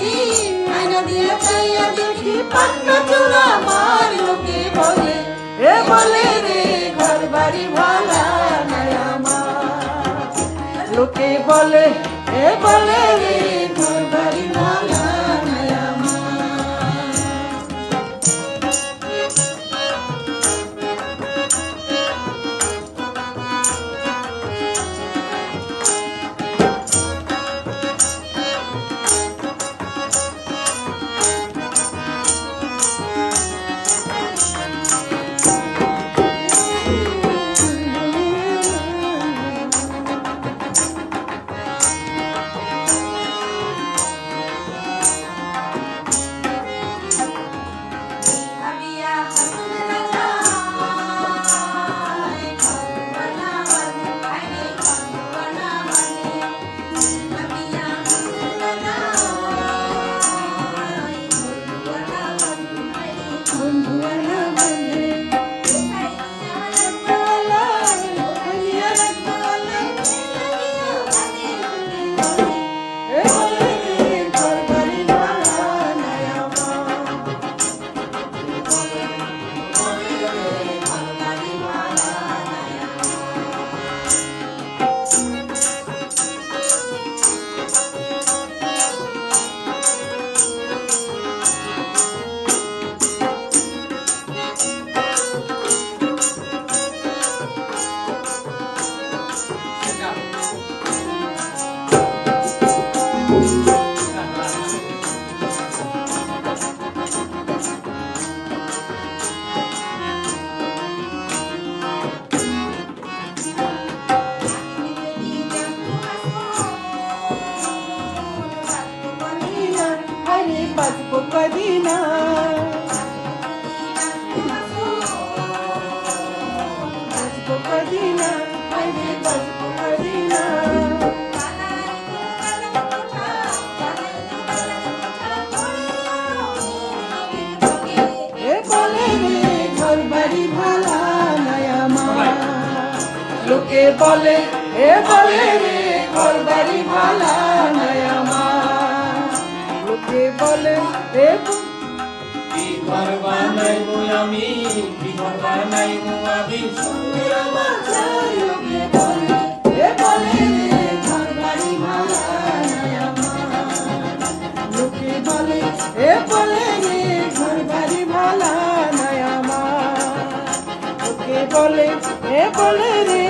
দেখি আয়না দিয়ে চাইয়া দেখি পান্না চূড়া আমার লোকে বলে এ বলে রে ঘর বাড়ি ভালা নাই আমার লোকে বলে এ বলে রে ঘর বাড়ি ভালা নাই আমার বাঁচবো কদিনা বাঁচবো কদিনা বাঁচবো কদিনা এ বলে রে ঘর বাড়ি ভালা নাই আমার লোকে বলে এ বলে রে ঘর বাড়ি ভালা নাই আমার লোকে বলে এ কি ঘর বানাইবো আমি কি ঘর বানাইবো আমি সুন্দর বাজার লোকে বলে এ বলে রে ঘর বাড়ি ভালা নাই আমার লোকে বলে এ বলে রে ঘর বাড়ি ভালা নাই আমার লোকে বলে এ বলে রে